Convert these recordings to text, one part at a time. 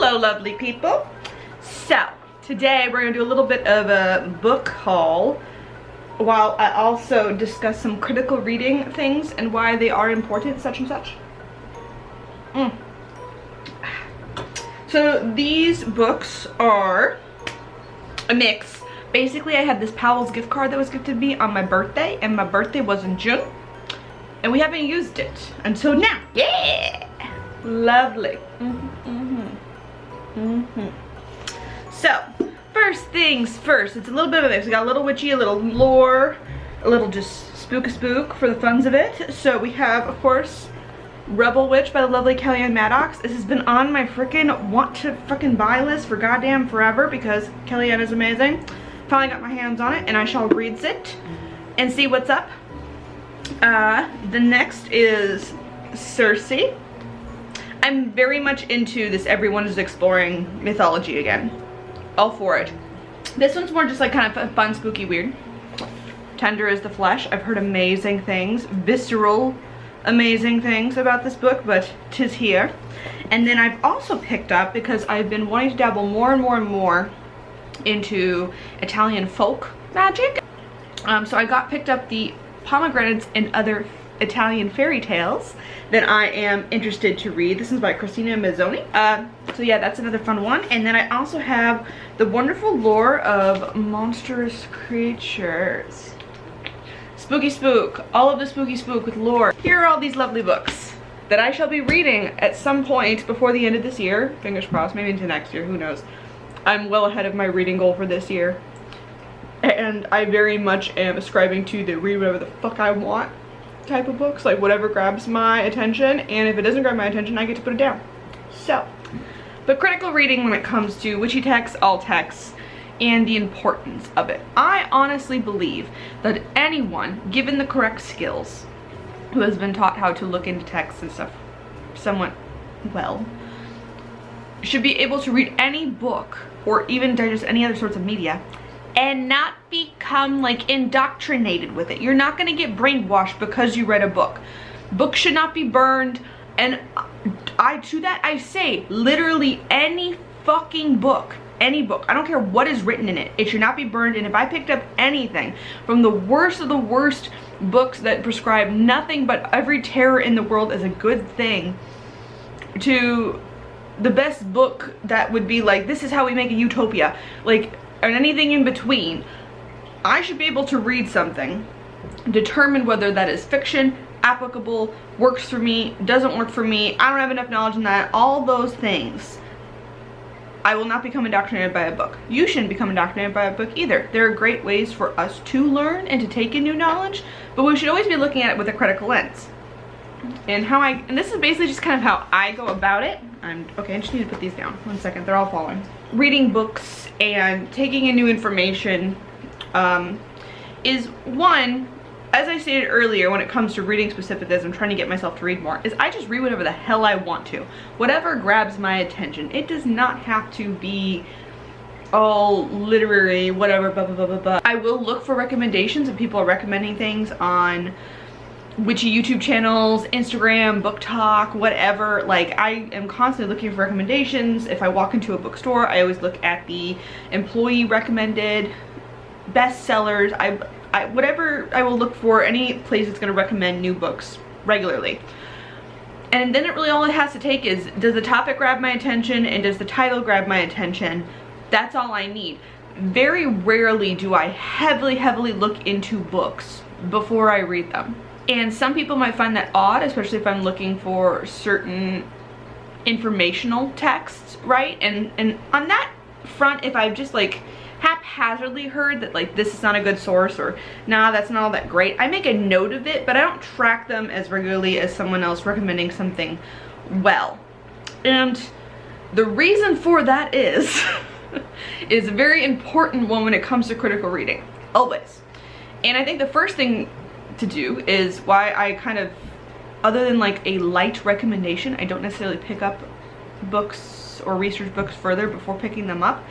Hello, lovely people. So, today we're going to do a little bit of a book haul while I also discuss some critical reading things and why they are important, such and such. So, these books are a mix. Basically, I had this Powell's gift card that was gifted me on my birthday, and my birthday was in June. And we haven't used it until now. Yeah! Lovely. So, first things first, it's a little bit of a mix. We got a little witchy, a little lore, a little just spook for the funs of it. So we have, of course, Rebel Witch by the lovely Kellyanne Maddox. This has been on my freaking want to fucking buy list for goddamn forever because Kellyanne is amazing. Finally got my hands on it and I shall read it and see what's up. The next is Circe. I'm very much into this everyone is exploring mythology again. All for it. This one's more just like kind of fun, spooky, weird. Tender is the Flesh. I've heard amazing things, visceral, amazing things about this book, but 'tis here. And then I've also picked up, because I've been wanting to dabble more and more into Italian folk magic. So I picked up the Pomegranates and Other Italian Fairy Tales that I am interested to read. This is by Christina Mazzoni. So yeah, that's another fun one. And then I also have The Wonderful Lore of Monstrous Creatures. Spooky spook. All of the spooky spook with lore. Here are all these lovely books that I shall be reading at some point before the end of this year. Fingers crossed, maybe into next year, who knows. I'm well ahead of my reading goal for this year. And I very much am ascribing to the read whatever the fuck I want type of books, like whatever grabs my attention, and if it doesn't grab my attention I get to put it down. So, but critical reading when it comes to witchy texts, alt texts, and the importance of it. I honestly believe that anyone, given the correct skills, who has been taught how to look into texts and stuff somewhat well, should be able to read any book or even digest any other sorts of media and not become like indoctrinated with it. You're not gonna get brainwashed because you read a book. Books should not be burned, and to that I say literally any fucking book, any book, I don't care what is written in it, it should not be burned. And if I picked up anything from the worst of the worst books that prescribe nothing but every terror in the world as a good thing, to the best book that would be like, this is how we make a utopia, like, and anything in between, I should be able to read something, determine whether that is fiction, applicable, works for me, doesn't work for me, I don't have enough knowledge in that, all those things. I will not become indoctrinated by a book. You shouldn't become indoctrinated by a book either. There are great ways for us to learn and to take in new knowledge, but we should always be looking at it with a critical lens. And this is basically just kind of how I go about it. Okay, I just need to put these down. 1 second, they're all falling. Reading books and taking in new information is one, as I stated earlier, when it comes to reading specifically, as I'm trying to get myself to read more, is I just read whatever the hell I want to. Whatever grabs my attention. It does not have to be all literary, whatever, blah, blah, blah, blah, blah. I will look for recommendations if people are recommending things on witchy YouTube channels, Instagram, book talk, whatever. Like, I am constantly looking for recommendations. If I walk into a bookstore, I always look at the employee recommended bestsellers. Whatever I will look for, any place that's going to recommend new books regularly. And then all it has to take is, does the topic grab my attention and does the title grab my attention? That's all I need. Very rarely do I heavily look into books before I read them. And some people might find that odd, especially if I'm looking for certain informational texts, right? And on that front, if I've just like haphazardly heard that like this is not a good source, or nah, that's not all that great, I make a note of it, but I don't track them as regularly as someone else recommending something well. And the reason for that is a very important one when it comes to critical reading, always. And I think the first thing to do is why I kind of, other than like a light recommendation, I don't necessarily pick up books or research books further before picking them up,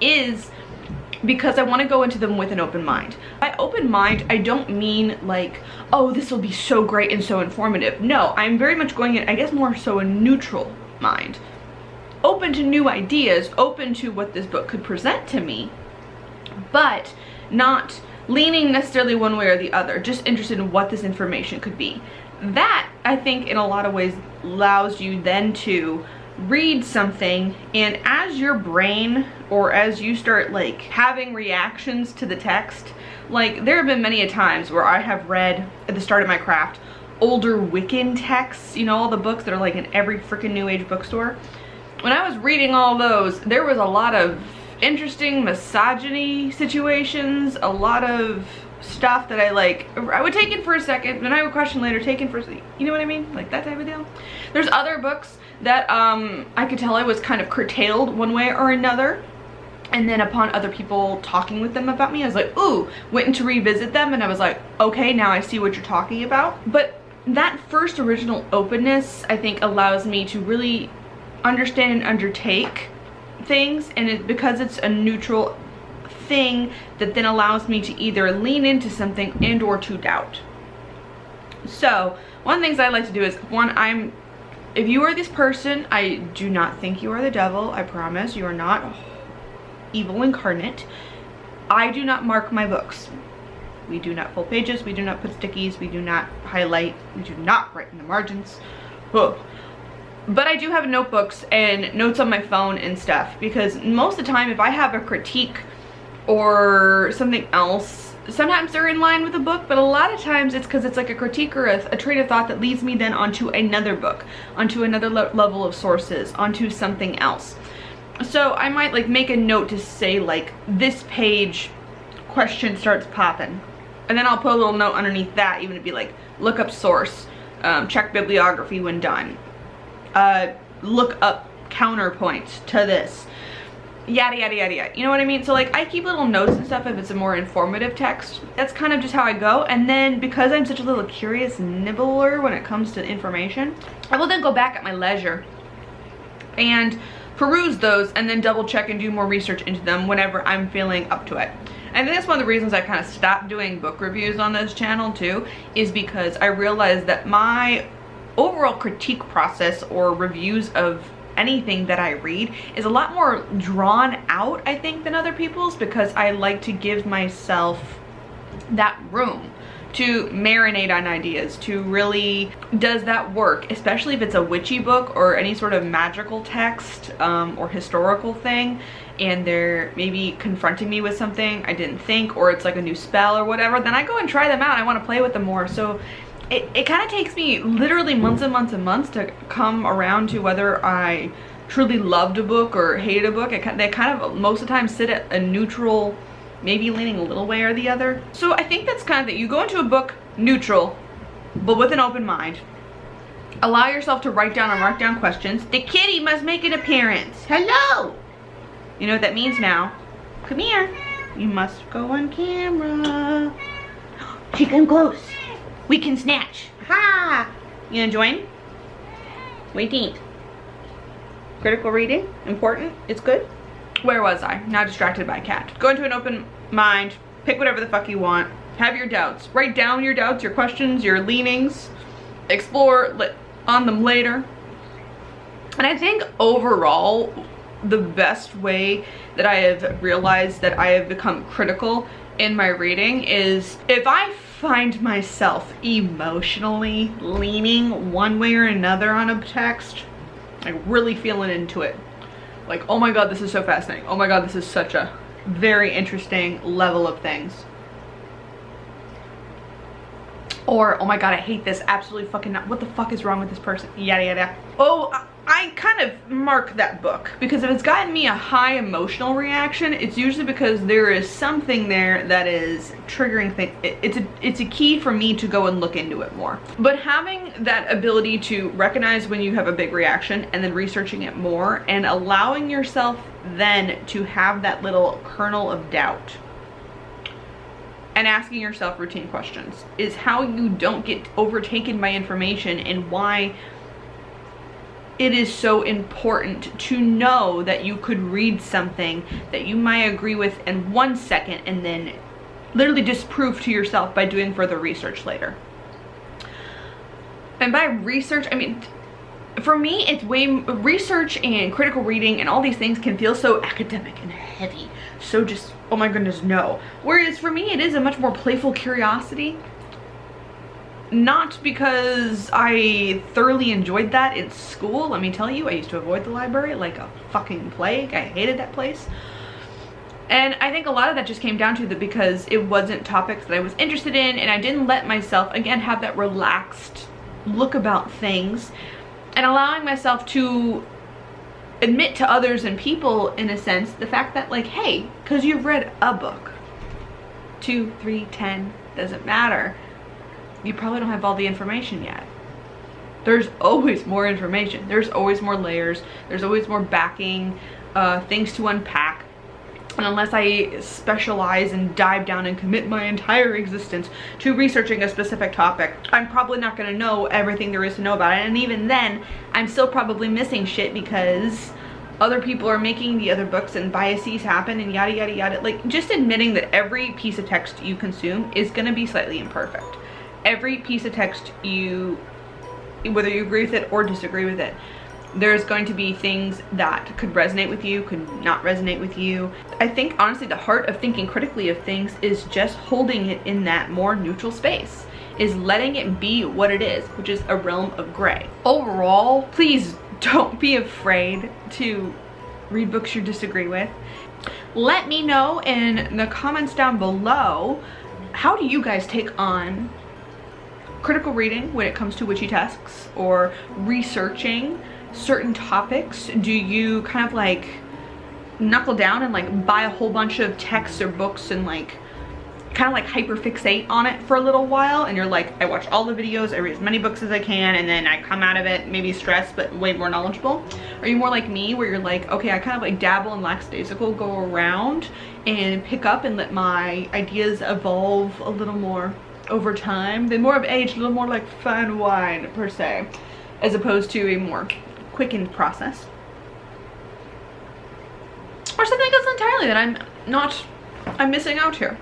is because I want to go into them with an open mind. By open mind, I don't mean like, oh, this will be so great and so informative. No, I'm very much going in, I guess, more so a neutral mind. open to new ideas, open to what this book could present to me, but not leaning necessarily one way or the other, just interested in what this information could be. That, I think, in a lot of ways allows you then to read something, and as your brain, or as you start like having reactions to the text, like there have been many a times where I have read at the start of my craft older Wiccan texts, you know, all the books that are like in every freaking new age bookstore. When I was reading all those, there was a lot of interesting misogyny situations, a lot of stuff that I would take in for a second, then I would question later, take in for a second, you know what I mean? Like that type of deal. There's other books that I could tell I was kind of curtailed one way or another, and then upon other people talking with them about me, I was like, ooh, went to revisit them, and I was like, okay, now I see what you're talking about. But that first original openness, I think, allows me to really understand and undertake things, and because it's a neutral thing that then allows me to either lean into something and or to doubt. So one of the things I like to do is, one, if you are this person, I do not think you are the devil, I promise, you are not evil incarnate. I do not mark my books. We do not full pages, we do not put stickies, we do not highlight, we do not write in the margins. Ugh. But I do have notebooks and notes on my phone and stuff, because most of the time if I have a critique or something else, sometimes they're in line with the book, but a lot of times it's because it's like a critique or a train of thought that leads me then onto another book, onto another level of sources, onto something else. So I might like make a note to say like, this page question starts popping, and then I'll put a little note underneath that, even to be like, look up source, check bibliography when done, look up counterpoints to this, yada yada yada yada, you know what I mean? So like I keep little notes and stuff if it's a more informative text. That's kind of just how I go. And then because I'm such a little curious nibbler when it comes to information, I will then go back at my leisure and peruse those and then double check and do more research into them whenever I'm feeling up to it. And I think that's one of the reasons I kind of stopped doing book reviews on this channel too, is because I realized that my overall critique process or reviews of anything that I read is a lot more drawn out, I think, than other people's, because I like to give myself that room to marinate on ideas, to really, does that work, especially if it's a witchy book or any sort of magical text or historical thing, and they're maybe confronting me with something I didn't think, or it's like a new spell or whatever, then I go and try them out. I want to play with them more. So it kind of takes me literally months and months and months to come around to whether I truly loved a book or hated a book. They kind of most of the time sit at a neutral, maybe leaning a little way or the other. So I think that's kind of that. You go into a book neutral, but with an open mind. Allow yourself to write down or mark down questions. The kitty must make an appearance. Hello! You know what that means now. Come here. You must go on camera. She come close. We can snatch. Ha! You gonna join? What do you think? Critical reading, important, it's good. Where was I? Now distracted by a cat. Go into an open mind, pick whatever the fuck you want, have your doubts. Write down your doubts, your questions, your leanings, explore on them later. And I think overall, the best way that I have realized that I have become critical in my reading is if I find myself emotionally leaning one way or another on a text, like really feeling into it, like, oh my god, this is so fascinating, oh my god, this is such a very interesting level of things, or oh my god, I hate this, absolutely fucking not, what the fuck is wrong with this person, yada yada. Oh, I kind of mark that book, because if it's gotten me a high emotional reaction, it's usually because there is something there that is triggering things. It's a key for me to go and look into it more. But having that ability to recognize when you have a big reaction and then researching it more and allowing yourself then to have that little kernel of doubt and asking yourself routine questions is how you don't get overtaken by information, and why it is so important to know that you could read something that you might agree with in 1 second and then literally disprove to yourself by doing further research later. And by research, I mean, for me, it's way, research and critical reading and all these things can feel so academic and heavy. So just, oh my goodness, no. Whereas for me, it is a much more playful curiosity. Not because I thoroughly enjoyed that in school. Let me tell you, I used to avoid the library like a fucking plague. I hated that place. And I think a lot of that just came down to that because it wasn't topics that I was interested in, and I didn't let myself, again, have that relaxed look about things, and allowing myself to admit to others and people, in a sense, the fact that, like, hey, because you've read a book, 2, 3, 10, doesn't matter, you probably don't have all the information yet. There's always more information. There's always more layers. There's always more backing, things to unpack. And unless I specialize and dive down and commit my entire existence to researching a specific topic, I'm probably not going to know everything there is to know about it. And even then, I'm still probably missing shit because other people are making the other books and biases happen and yada yada yada. Like, just admitting that every piece of text you consume is going to be slightly imperfect. Every piece of text whether you agree with it or disagree with it, there's going to be things that could resonate with you, could not resonate with you. I think, honestly, the heart of thinking critically of things is just holding it in that more neutral space, is letting it be what it is, which is a realm of gray. Overall, please don't be afraid to read books you disagree with. Let me know in the comments down below, how do you guys take on critical reading when it comes to witchy tasks or researching certain topics? Do you kind of like knuckle down and like buy a whole bunch of texts or books and like kind of like hyperfixate on it for a little while, and you're like, I watch all the videos, I read as many books as I can, and then I come out of it maybe stressed but way more knowledgeable? Are you more like me, where you're like, okay, I kind of like dabble and lackadaisical, go around and pick up and let my ideas evolve a little more over time? They're more of age, a little more like fine wine per se, as opposed to a more quickened process, or something else entirely that I'm missing out here.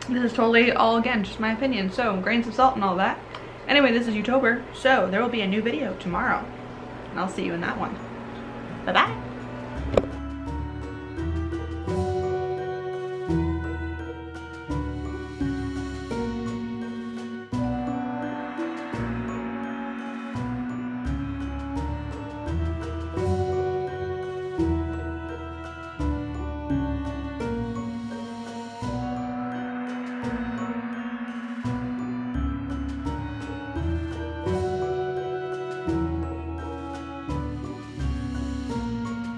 This is totally all, again, just my opinion, so grains of salt and all that. Anyway, this is Youtober, so there will be a new video tomorrow, and I'll see you in that one. Bye bye.